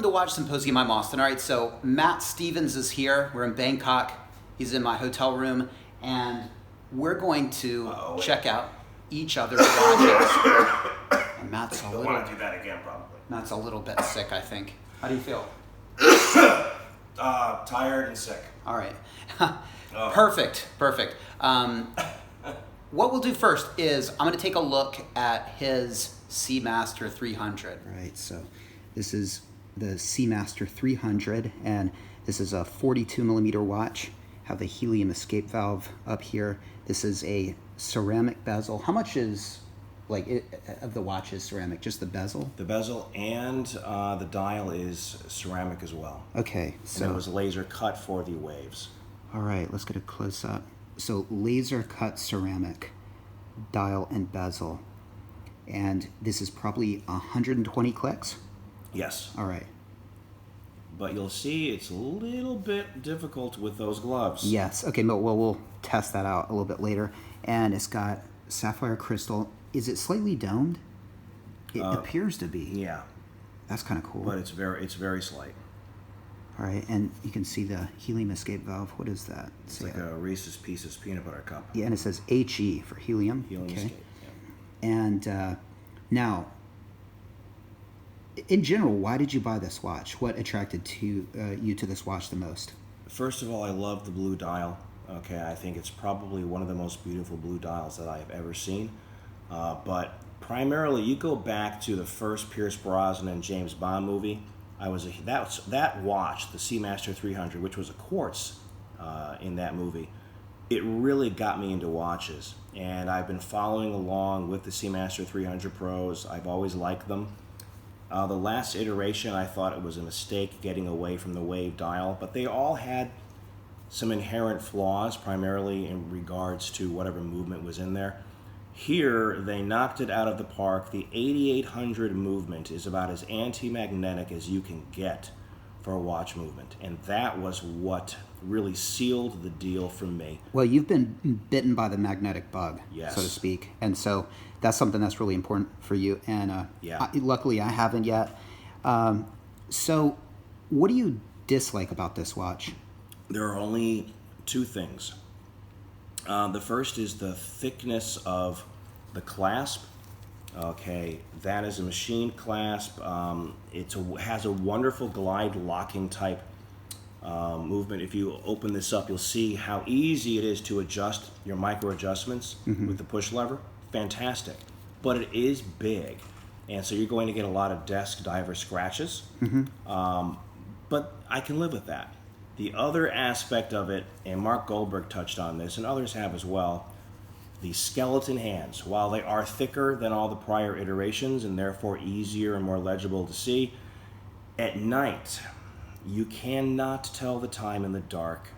Welcome to Watch Symposium. I'm Austin. All right, so Matt Stevens is here. We're in Bangkok. He's in my hotel room, and we're going to check out each other's watches. And Matt's a little. Want to do that again, probably. Matt's a little bit sick, I think. How do you feel? Tired and sick. All right. Perfect. What we'll do first is I'm going to take a look at his Seamaster 300. Right, so this is the Seamaster 300, and this is a 42 millimeter watch. Have the helium escape valve up here. This is a ceramic bezel. How much is of the watch is ceramic? Just the bezel? The bezel and the dial is ceramic as well. Okay, so and it was laser cut for the waves. All right, let's get a close up. So laser cut ceramic, dial and bezel. And this is probably 120 clicks? Yes. All right. But you'll see it's a little bit difficult with those gloves. Yes. Okay, well, we'll test that out a little bit later. And it's got sapphire crystal. Is it slightly domed? It appears to be. Yeah. That's kind of cool. But it's very slight. All right, and you can see the helium escape valve. What is that? It's like a Reese's Pieces peanut butter cup. Yeah, and it says HE for helium. Helium escape, yeah. And now, in general, why did you buy this watch? What attracted you to this watch the most? First of all, I love the blue dial. Okay, I think it's probably one of the most beautiful blue dials that I have ever seen. But primarily, you go back to the first Pierce Brosnan and James Bond movie. That watch, the Seamaster 300, which was a quartz in that movie, it really got me into watches. And I've been following along with the Seamaster 300 Pros. I've always liked them. The last iteration, I thought it was a mistake getting away from the wave dial, but they all had some inherent flaws, primarily in regards to whatever movement was in there. Here, they knocked it out of the park. The 8800 movement is about as anti-magnetic as you can get for a watch movement. And that was what really sealed the deal for me. Well, you've been bitten by the magnetic bug, yes, so to speak. And so that's something that's really important for you. And luckily, I haven't yet. So what do you dislike about this watch? There are only two things. The first is the thickness of the clasp. Okay, that is a machined clasp. It has a wonderful glide locking type movement. If you open this up, you'll see how easy it is to adjust your micro adjustments with the push lever. Fantastic. But it is big, and so you're going to get a lot of desk diver scratches. But I can live with that. The other aspect of it, and Mark Goldberg touched on this, and others have as well, the skeleton hands. While they are thicker than all the prior iterations and therefore easier and more legible to see, at night you cannot tell the time in the dark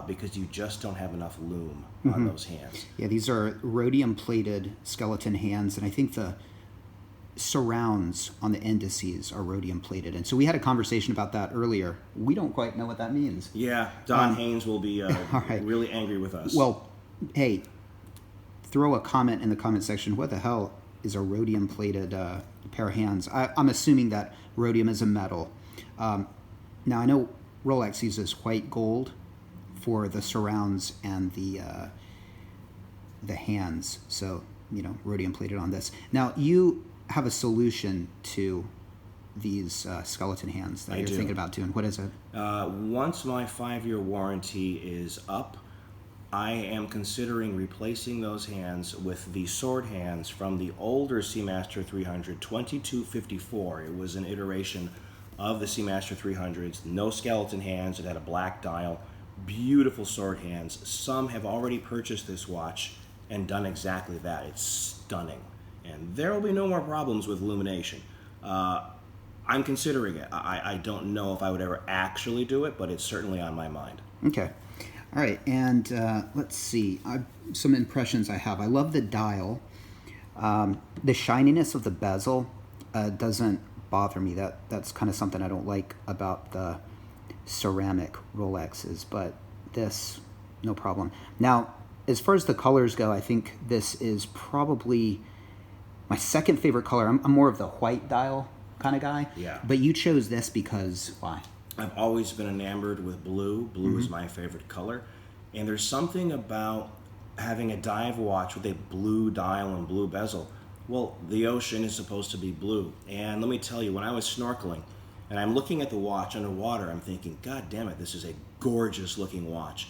because you just don't have enough lume on those hands. Yeah, these are rhodium-plated skeleton hands, and I think the surrounds on the indices are rhodium plated, and so we had a conversation about that earlier. We don't quite know what that means. Yeah, Don Haynes will be really angry with us. Well, hey, throw a comment in the comment section. What the hell is a rhodium plated pair of hands? I'm assuming that rhodium is a metal. Now I know Rolex uses white gold for the surrounds and the hands, so rhodium plated on this. Now you have a solution to these skeleton hands that you're thinking about doing. What is it? Once my 5-year warranty is up, I am considering replacing those hands with the sword hands from the older Seamaster 300 2254. It was an iteration of the Seamaster 300s. No skeleton hands. It had a black dial. Beautiful sword hands. Some have already purchased this watch and done exactly that. It's stunning. And there will be no more problems with illumination. I'm considering it. I don't know if I would ever actually do it, but it's certainly on my mind. Okay. All right. And let's see. Some impressions I have. I love the dial. The shininess of the bezel doesn't bother me. That's kind of something I don't like about the ceramic Rolexes, but this, no problem. Now, as far as the colors go, I think this is probably my second favorite color. I'm more of the white dial kind of guy. Yeah. But you chose this because why? I've always been enamored with blue. Blue is my favorite color. And there's something about having a dive watch with a blue dial and blue bezel. Well, the ocean is supposed to be blue. And let me tell you, when I was snorkeling and I'm looking at the watch underwater, I'm thinking, God damn it, this is a gorgeous looking watch.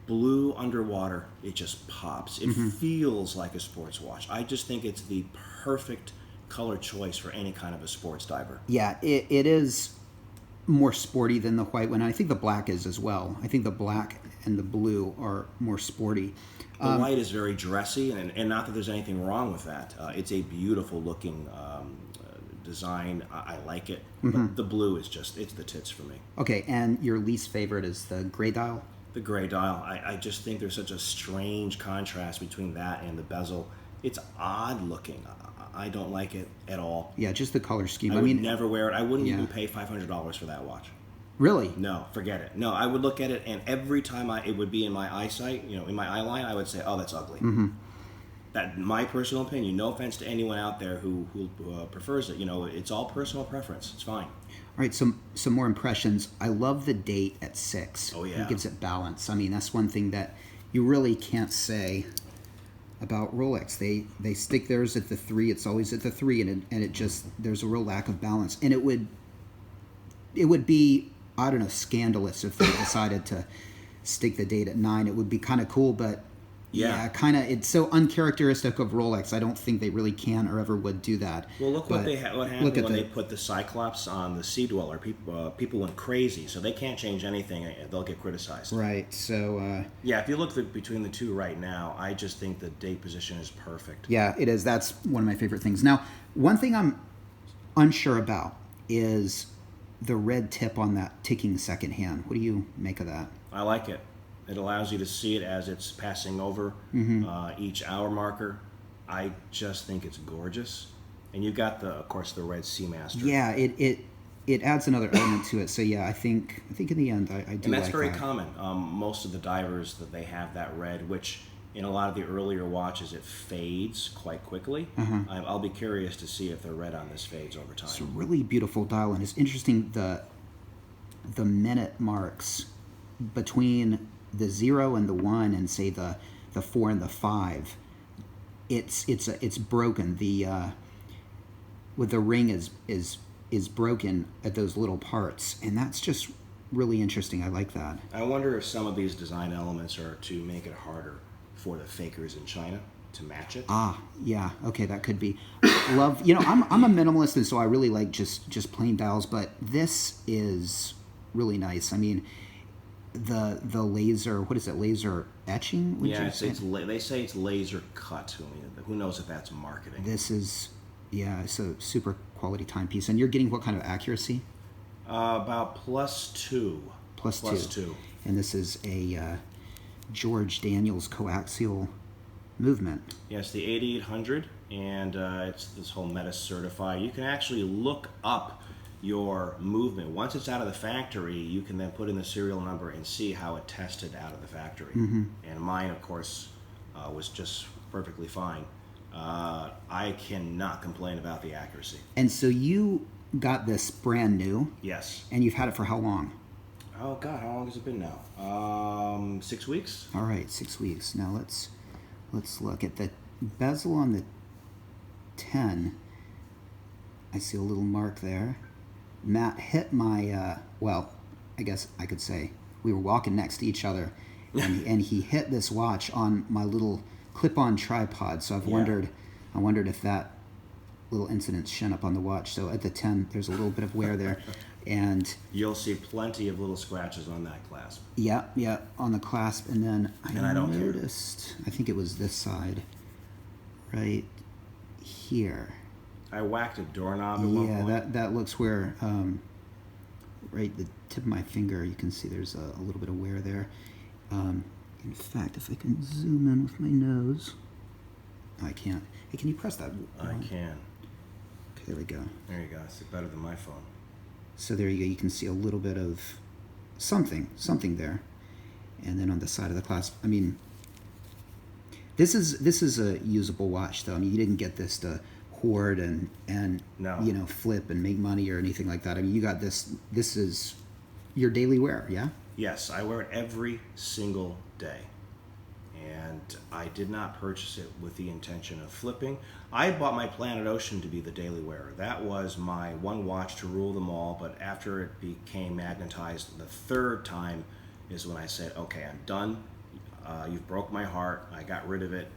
Blue underwater, it just pops. It feels like a sports watch. I just think it's the perfect color choice for any kind of a sports diver. Yeah, it is more sporty than the white one. I think the black is as well. I think the black and the blue are more sporty. The white is very dressy, and not that there's anything wrong with that. It's a beautiful looking design. I like it. But the blue is just, it's the tits for me. Okay, and your least favorite is the gray dial? The gray dial. I just think there's such a strange contrast between that and the bezel. It's odd looking. I don't like it at all. Yeah, just the color scheme. I would never wear it. I wouldn't even pay $500 for that watch. Really? No, forget it. No, I would look at it, and every time it would be in my eyesight, in my eye line, I would say, "Oh, that's ugly." That my personal opinion. No offense to anyone out there who prefers it. It's all personal preference. It's fine. All right, some more impressions. I love the date at 6. Oh yeah, it gives it balance. I mean, that's one thing that you really can't say about Rolex. They stick theirs at the 3. It's always at the 3, and it just, there's a real lack of balance. And it would be, I don't know, scandalous if they decided to stick the date at 9. It would be kind of cool, but kind of, it's so uncharacteristic of Rolex. I don't think they really can or ever would do that. Well, look what happened when they put the Cyclops on the Sea Dweller. People went crazy, so they can't change anything. They'll get criticized. Right. So if you look between the two right now, I just think the date position is perfect. Yeah, it is. That's one of my favorite things. Now, one thing I'm unsure about is the red tip on that ticking second hand. What do you make of that? I like it. It allows you to see it as it's passing over each hour marker. I just think it's gorgeous. And you've got of course, the red Seamaster. Yeah, it adds another element to it. So yeah, I think in the end, I do like that. And that's very common. Most of the divers, that they have that red, which in a lot of the earlier watches, it fades quite quickly. I'll be curious to see if the red on this fades over time. It's a really beautiful dial, and it's interesting the minute marks between the 0 and the 1, and say the 4 and the 5. It's broken. With the ring is broken at those little parts, and that's just really interesting. I like that. I wonder if some of these design elements are to make it harder for the fakers in China to match it. Yeah, okay, that could be. Love, I'm a minimalist, and so I really like just plain dials, but this is really nice. I mean, the laser, what is it, laser etching? They say it's laser cut. I mean, who knows if that's marketing. This is, it's a super quality timepiece. And you're getting what kind of accuracy? About +2. +2. And this is a George Daniels coaxial movement. Yes, the 8800, and it's this whole Meta certified. You can actually look up your movement. Once it's out of the factory, you can then put in the serial number and see how it tested out of the factory. And mine, of course, was just perfectly fine. I cannot complain about the accuracy. And so you got this brand new. Yes. And you've had it for how long? Oh God, how long has it been now? 6 weeks. All right, 6 weeks. Now let's look at the bezel on the 10. I see a little mark there. Matt hit my, I guess I could say we were walking next to each other, and he hit this watch on my little clip-on tripod. So I wondered if that little incident's shown up on the watch. So at the 10, there's a little bit of wear there, and you'll see plenty of little scratches on that clasp. Yeah, on the clasp, and then I don't noticed. I think it was this side, right here. I whacked a doorknob at one point. Yeah, that looks where, right the tip of my finger, you can see there's a little bit of wear there. In fact, if I can zoom in with my nose. I can't. Hey, can you press that? I can. Okay, there we go. There you go. It's better than my phone. So there you go. You can see a little bit of something there. And then on the side of the clasp, I mean, this is a usable watch, though. I mean, you didn't get this to hoard and No. you know, flip and make money or anything like that. I mean, you got this. This is your daily wear, yeah? Yes, I wear it every single day. And I did not purchase it with the intention of flipping. I bought my Planet Ocean to be the daily wearer. That was my one watch to rule them all, but after it became magnetized the third time is when I said, okay, I'm done. You've broke my heart. I got rid of it.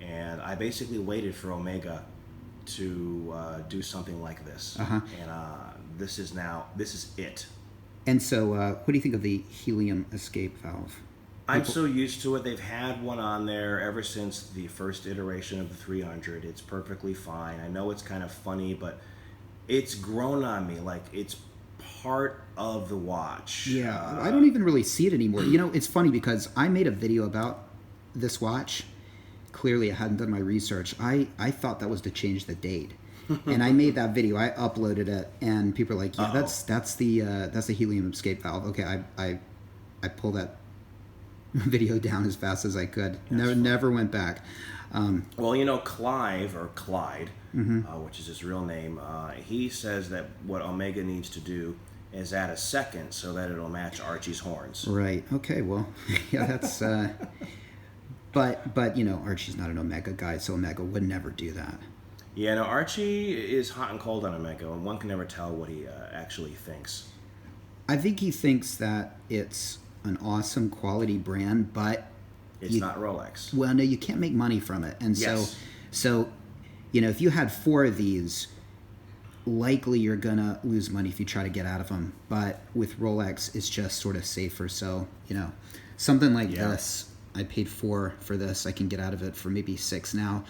And I basically waited for Omega to do something like this. And this is it. And so, what do you think of the helium escape valve? I'm so used to it. They've had one on there ever since the first iteration of the 300. It's perfectly fine. I know it's kind of funny, but it's grown on me. Like, it's part of the watch. Yeah, I don't even really see it anymore. You know, it's funny because I made a video about this watch. Clearly, I hadn't done my research. I thought that was to change the date. And I made that video. I uploaded it, and people are like, "Yeah, that's the helium escape valve." Okay, I pulled that video down as fast as I could. Never went back. Well, you know, Clive, or Clyde, which is his real name, he says that what Omega needs to do is add a second so that it'll match Archie's horns. Right. Okay. Well, yeah, that's. But you know, Archie's not an Omega guy, so Omega would never do that. Yeah, no, Archie is hot and cold on Omega, and one can never tell what he actually thinks. I think he thinks that it's an awesome quality brand, but it's not Rolex. Well, no, you can't make money from it, and yes. so you know, if you had 4 of these, likely you're gonna lose money if you try to get out of them. But with Rolex, it's just sort of safer. So you know, something like this, I paid 4 for this. I can get out of it for maybe 6 now.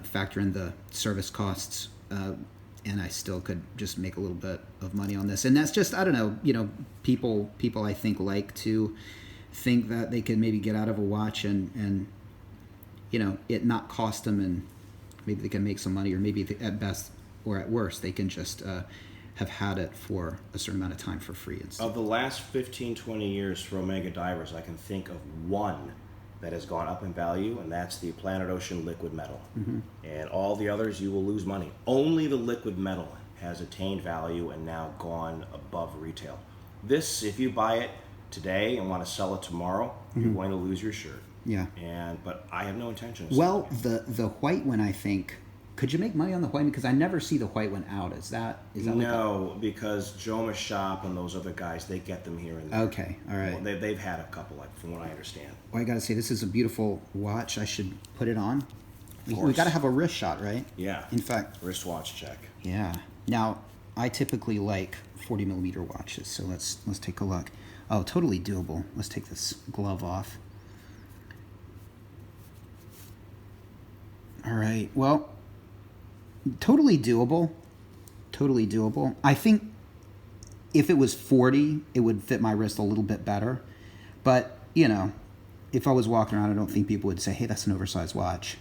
Factor in the service costs, and I still could just make a little bit of money on this. And that's just, I don't know, you know, people I think like to think that they can maybe get out of a watch and you know, it not cost them, and maybe they can make some money, or maybe at best or at worst they can just have had it for a certain amount of time for free. Of the last 15, 20 years for Omega divers, I can think of one that has gone up in value, and that's the Planet Ocean liquid metal. And all the others, you will lose money. Only the liquid metal has attained value and now gone above retail. This, if you buy it today and want to sell it tomorrow, you're going to lose your shirt. Yeah. But I have no intention of selling it. The white one, I think, could you make money on the white one? Because I never see the white one out. Is that no, because Joma's shop and those other guys, they get them here and there. Okay, all right. Well, they've had a couple, like, from what I understand. Well, I got to say, this is a beautiful watch. I should put it on. We got to have a wrist shot, right? Yeah. In fact, wristwatch check. Yeah. Now, I typically like 40 millimeter watches, so let's take a look. Oh, totally doable. Let's take this glove off. All right. Well, totally doable. Totally doable. I think if it was 40, it would fit my wrist a little bit better. But, you know, if I was walking around, I don't think people would say, hey, that's an oversized watch.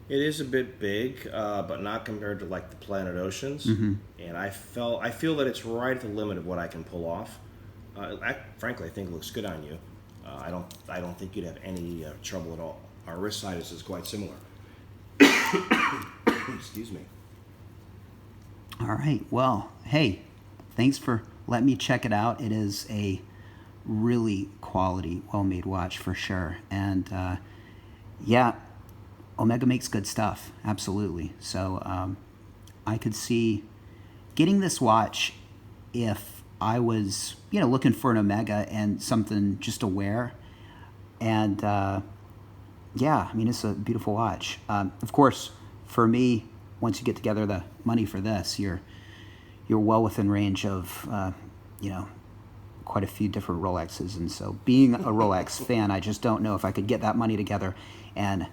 It is a bit big, but not compared to, like, the Planet Oceans. And I feel that it's right at the limit of what I can pull off. Frankly, I think it looks good on you. I don't think you'd have any trouble at all. Our wrist size is quite similar. Excuse me. All right. Well, hey, thanks for letting me check it out. It is a really quality, well-made watch for sure. And yeah, Omega makes good stuff. Absolutely. So I could see getting this watch if I was, you know, looking for an Omega and something just to wear. And yeah, I mean, it's a beautiful watch. Of course, for me, once you get together the money for this, you're well within range of, you know, quite a few different Rolexes. And so being a Rolex fan, I just don't know if I could get that money together and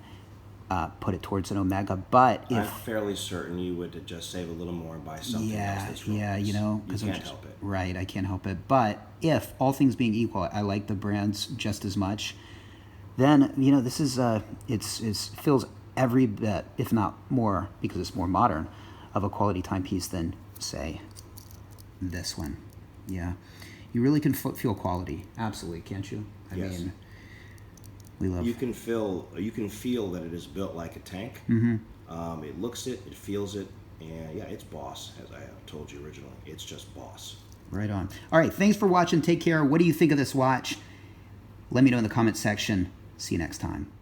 put it towards an Omega. But if, I'm fairly certain you would just save a little more and buy something else that's Rolex. Yeah, you know, you can't help it. Right, I can't help it. But if all things being equal, I like the brands just as much, then, you know, this is it feels every bit, if not more, because it's more modern, of a quality timepiece than, say, this one. Yeah, you really can feel quality. Absolutely, can't you? I mean, we love. You can feel that it is built like a tank. It looks it feels it, and yeah, it's boss, as I told you originally. It's just boss. Right on. All right, thanks for watching. Take care. What do you think of this watch? Let me know in the comment section. See you next time.